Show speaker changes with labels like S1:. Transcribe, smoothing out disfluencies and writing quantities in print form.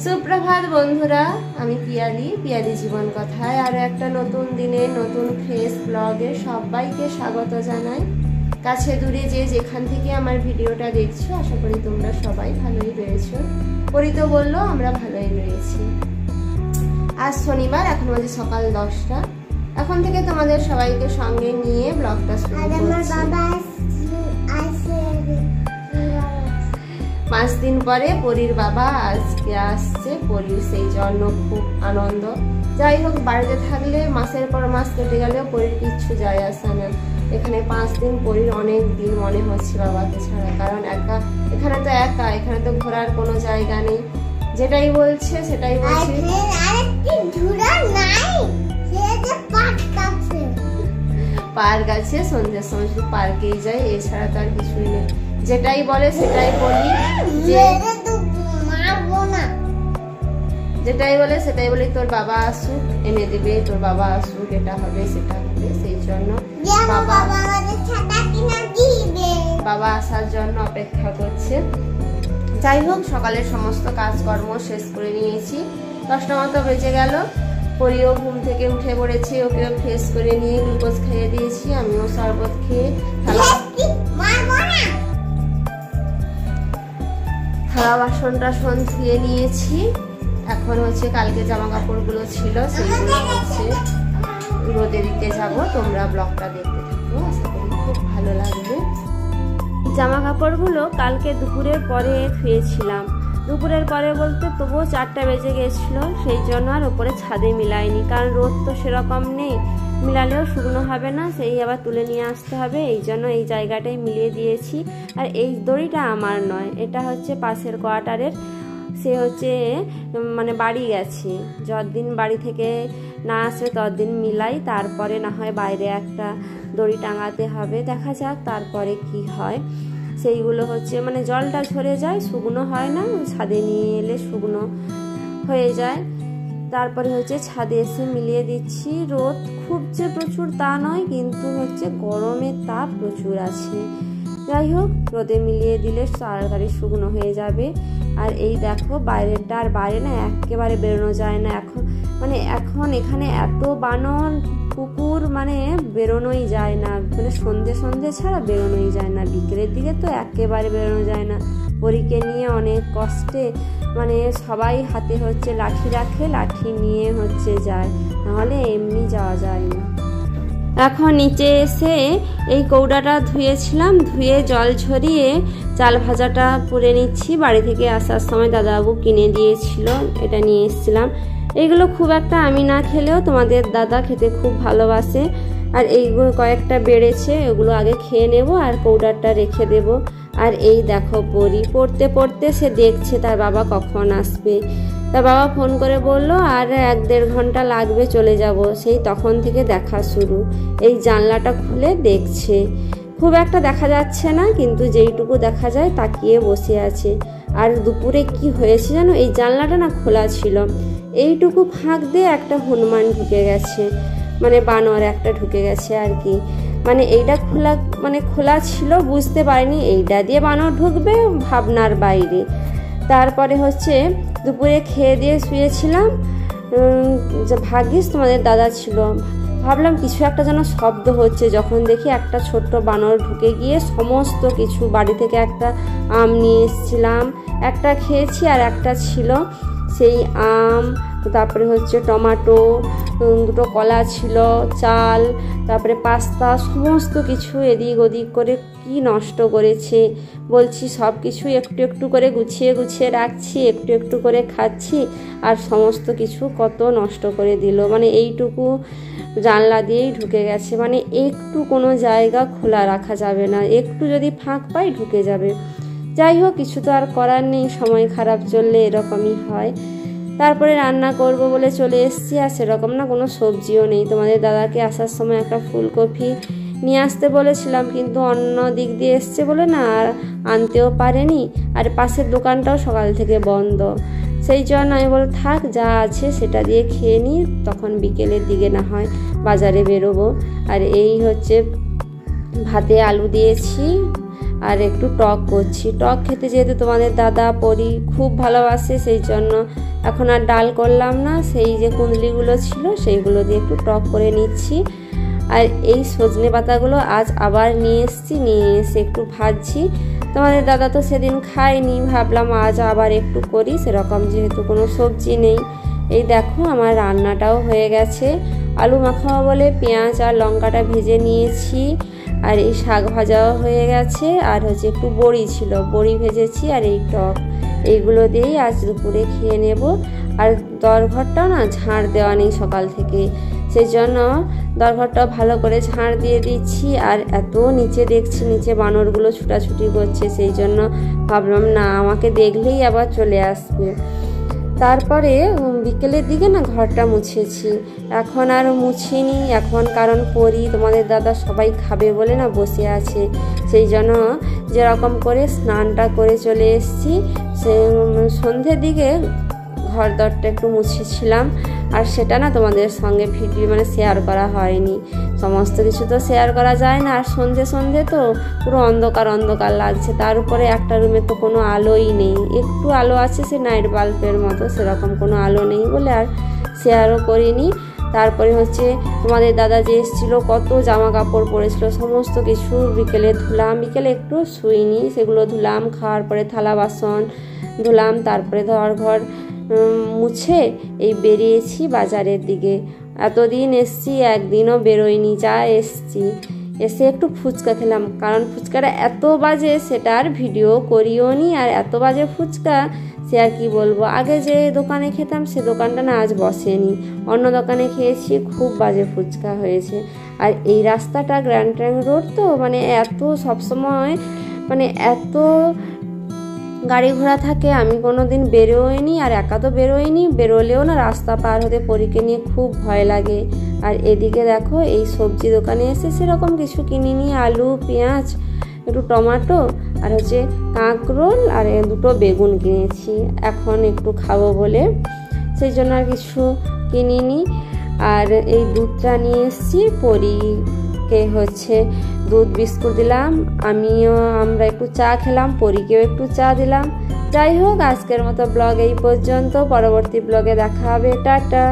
S1: সুপ্রভাত বন্ধুরা, আমি পিয়ালি জীবন কথায় আরো একটা নতুন দিনে নতুন ফ্রেশ ব্লগে সবাইকে স্বাগত জানাই। কাছে দূরে যে যেখান থেকে আমার ভিডিওটা দেখছো, আশা করি তোমরা সবাই ভালোই রয়েছো। পরিতো বললো আমরা ভালোই রয়েছি। আজ শনিবার, এখন বাজে সকাল 10টা। এখন থেকে তোমাদের সবাইকে সঙ্গে নিয়ে ব্লগটা শুরু করছি। 5 দিন পরে পরীর বাবা আজকে আসছে। পরীর সেই জন্য খুব আনন্দ। যাই হোক, বাড়িতে থাকলে মাসের পর মাস কেটে গেলেও পরীর কিচ্ছু যায় আসে না। এখানে 5 দিন পরীর অনেক দিন মনে হচ্ছে বাবাকে ছাড়া, কারণ এখানে তো ঘোরার কোনো জায়গা নেই। যেটাই বলছে সেটাই বলছে। পার্ক আছে, সন্ধ্যের সময় শুধু পার্কেই যাই, এছাড়া তো আর কিছুই নেই। যেটাই বলে সেটাই বলি, যেটাই বলি তোর বাবা আসুক এনে দেবে, তোর বাবা আসুক এটা হবে সেটা হবে। সেই জন্য বাবা আসার জন্য অপেক্ষা করছে। যাই হোক, সকালের সমস্ত কাজকর্ম শেষ করে নিয়েছি। 10টা মতো বেজে গেল। পরিও ঘুম থেকে উঠে পড়েছে, ওকেও ফ্রেশ করে নিয়ে গ্লুকোজ খাইয়ে দিয়েছি। আমিও শরবত খেয়ে থালা বাসন টাসন ধুয়ে নিয়েছি। এখন হচ্ছে কালকে জামা কাপড়গুলো ছিল, সেইগুলো হচ্ছে রোদে দিতে যাব। তোমরা ব্লগটা দেখতে থাকো, আশা করি খুব ভালো লাগবে। জামা কাপড়গুলো কালকে দুপুরের পরে ধুয়েছিলাম। দুপুরের পরে বলতে তবুও 4টা বেজে গেছিলো, সেই জন্য আর ওপরে ছাদে মিলাইনি, কারণ রোদ তো সেরকম নেই, মিলালেও শুকনো হবে না, সেই আবার তুলে নিয়ে আসতে হবে। এই জন্য এই জায়গাটায় মিলিয়ে দিয়েছি। আর এই দড়িটা আমার নয়, এটা হচ্ছে পাশের কোয়ার্টারের। সে হচ্ছে মানে বাড়ি গেছে, যতদিন বাড়ি থেকে না আসবে ততদিন মিলাই, তারপরে না হয় বাইরে একটা দড়ি টাঙাতে হবে। দেখা যাক তারপরে কি হয়। সেইগুলো হচ্ছে মানে জলটা ঝরে যায়, শুকনো হয় না, ছাদে নিয়ে এলে শুকনো হয়ে যায়। তারপরে হচ্ছে ছাদে এসে মিলিয়ে দিচ্ছি। রোদ খুব যে প্রচুর তা নয়, কিন্তু হচ্ছে গরমের তাপ প্রচুর আছে। যাই হোক, রোদে মিলিয়ে দিলে তাড়াতাড়ি শুকনো হয়ে যাবে। আর এই দেখো বাইরেটা, আর বাইরে না একেবারে বেরোনো যায় না এখন এখানে এত বানর কুকুর, মানে বেরোনোই যায় না, মানে সন্ধে ছাড়া বেরোনোই যায় না। বিকেলের দিকে তো একেবারে বেরোনো যায় না। পরীকে নিয়ে অনেক কষ্টে, মানে সবাই হাতে হচ্ছে লাঠি রাখে, লাঠি নিয়ে হচ্ছে যায়, নাহলে এমনি যাওয়া যায় না। এখন নিচে এসে এই কৌড়াটা ধুয়েছিলাম, ধুয়ে জল ঝরিয়ে চাল ভাজাটা পুড়ে নিচ্ছি। বাড়ি থেকে আসার সময় দাদাবাবু কিনে দিয়েছিল, এটা নিয়ে এসেছিলাম। এইগুলো খুব একটা আমি না খেলেও তোমাদের দাদা খেতে খুব ভালোবাসে। আর এইগুলো কয়েকটা বেড়েছে, এগুলো আগে খেয়ে নেব আর কৌড়াটা রেখে দেব। আর এই দেখো পরি পড়তে পড়তে সে দেখছে তার বাবা কখন আসবে। তার বাবা ফোন করে বলল আর 1-1.5 ঘন্টা লাগবে, চলে যাব। সেই তখন থেকে দেখা শুরু। এই জানলাটা খুলে দেখছে, খুব একটা দেখা যাচ্ছে না, কিন্তু যেইটুকু দেখা যায় তাকিয়ে বসে আছে। আর দুপুরে কি হয়েছে জানো, এই জানলাটা না খোলা ছিল, এইটুকু ফাঁক দিয়ে একটা হনুমান ঢুকে গেছে, মানে বানর একটা ঢুকে গেছে আর কি। মানে এইটা খোলা ছিল, বুঝতে পারিনি এইটা দিয়ে বানর ঢুকবে, ভাবনার বাইরে। তারপরে হচ্ছে দুপুরে খেয়ে দিয়ে শুয়েছিলাম, ভাগ্যিস তোমাদের দাদা ছিল। ভাবলাম কিছু একটা যেন শব্দ হচ্ছে, যখন দেখি একটা ছোট্ট বানর ঢুকে গিয়ে সমস্ত কিছু, বাড়ি থেকে একটা আম নিয়ে এসেছিলাম, একটা খেয়েছি আর একটা ছিল সেই আম, তারপরে হচ্ছে টমেটো, 2টো কলা ছিল, চাল, তারপরে পাস্তা, সমস্ত কিছু এদিক ওদিক করে কি নষ্ট করেছে বলছি। সব কিছু একটু একটু করে গুছিয়ে রাখছি, একটু একটু করে খাচ্ছি, আর সমস্ত কিছু কত নষ্ট করে দিল। মানে এইটুকু জানলা দিয়েই ঢুকে গেছে, মানে একটু কোনো জায়গা খোলা রাখা যাবে না, একটু যদি ফাঁক পাই ঢুকে যাবে। যাই হোক, কিছু তো আর করার নেই, সময় খারাপ চললে এরকমই হয়। তারপরে রান্না করব বলে চলে এসেছি, আর সেরকম না কোনো সবজিও নেই। তোমাদের দাদাকে আসার সময় একটা ফুলকপি নিয়ে আসতে বলেছিলাম, কিন্তু অন্য দিক দিয়ে এসছে বলে না আর আনতেও পারেনি, আর পাশের দোকানটাও সকাল থেকে বন্ধ। সেই জন্য আমি বলি থাক, যা আছে সেটা দিয়ে খেয়ে নিই, তখন বিকেলের দিকে না হয় বাজারে বেরোবো। আর এই হচ্ছে ভাতে আলু দিয়েছি আর একটু টক করছি। টক খেতে যেহেতু তোমাদের দাদা পরি খুব ভালোবাসে, সেই জন্য এখন আর ডাল করলাম না, সেই যে কুঁদলিগুলো ছিল সেইগুলো দিয়ে একটু টক করে নিচ্ছি। আর এই সজনে পাতাগুলো আজ আবার নিয়ে এসে একটু ভাজছি। তোমাদের দাদা তো সেদিন খায়নি, ভাবলাম আজ আবার একটু করি, সেরকম যেহেতু কোনো সবজি নেই। এই দেখো আমার রান্নাটাও হয়ে গেছে। আলু মাখাবো বলে পেঁয়াজ আর লঙ্কাটা ভেজে নিয়েছি, আর এই শাক ভাজাও হয়ে গেছে, আর হচ্ছে একটু বড়ি ছিল, বড়ি ভেজেছি, আর এই টক, এইগুলো দিয়েই আজ দুপুরে খেয়ে নেব। আর দরঘরটাও না ঝাড় দেওয়া নেই সকাল থেকে, সেই জন্য দরঘরটাও ভালো করে ঝাড় দিয়ে দিচ্ছি। আর এত নিচে দেখছি নিচে বানরগুলো ছুটাছুটি করছে, সেই জন্য ভাবলাম না আমাকে দেখলেই আবার চলে আসবে। তারপরে বিকেলের দিকে না ঘরটা মুছেছি, এখন আর মুছিনি এখন, কারণ পরি তোমাদের দাদা সবাই খাবে বলে না বসে আছে, সেই জন্য যেরকম করে স্নানটা করে চলে এসেছি। সে সন্ধ্যের দিকে ঘর দরটা একটু মুছেছিলাম, আর সেটা না তোমাদের সঙ্গে ভিডিও শেয়ার করা হয়নি, সমস্ত কিছু তো শেয়ার করা যায় না। আর সন্ধে তো পুরো অন্ধকার অন্ধকার লাগছে, তার উপরে একটা রুমে তো কোনো আলোই নেই, একটু আলো আছে সে নাইট বাল্বের মতো, সেরকম কোনো আলো নেই বলে আর শেয়ারও করিনি। তারপরে হচ্ছে তোমাদের দাদা যে এসেছিলো, কত জামা কাপড় পরেছিল, সমস্ত কিছু বিকেলে ধুলাম, বিকেলে একটু শুইনি, সেগুলো ধুলাম, খাওয়ার পরে থালা বাসন ধুলাম, তারপরে ঘর মুছে এই বেরিয়েছি বাজারের দিকে। এতদিন এসছি একদিনও বেরোয়নি, যা এসে একটু ফুচকা খেলাম, কারণ ফুচকাটা এত বাজে সেটা আর ভিডিও করিও নি, আর এত বাজে ফুচকা সে আর কি বলবো। আগে যে দোকানে খেতাম সে দোকানটা না আজ বসেনি, অন্য দোকানে খেয়েছি, খুব বাজে ফুচকা হয়েছে। আর এই রাস্তাটা গ্র্যান্ড ট্রাঙ্ক রোড তো এত সবসময় এত গাড়ি ঘোড়া থাকে, আমি কোনো দিন বেরোইনি, আর একা তো বেরোইনি, বেরোলেও না রাস্তা পার হতে পরীকে নিয়ে খুব ভয় লাগে। আর এদিকে দেখো এই সবজি দোকানে এসে সেরকম কিছু কিনিনি, আলু পেঁয়াজ একটু টমেটো আর হচ্ছে কাঁকরোল আর দুটো বেগুন কিনেছি, এখন একটু খাবো বলে, সেই জন্য আর কিছু কিনিনি। আর এই দুধটা নিয়ে এসেছি, পরীকে হচ্ছে দুধ বিস্কুট দিলাম, আমরা একটু চা খেলাম, পরীকেও একটু চা দিলাম। যাই হোক, আজকের মতো ব্লগ এই পর্যন্ত, পরবর্তী ব্লগে দেখা হবে, টাটা।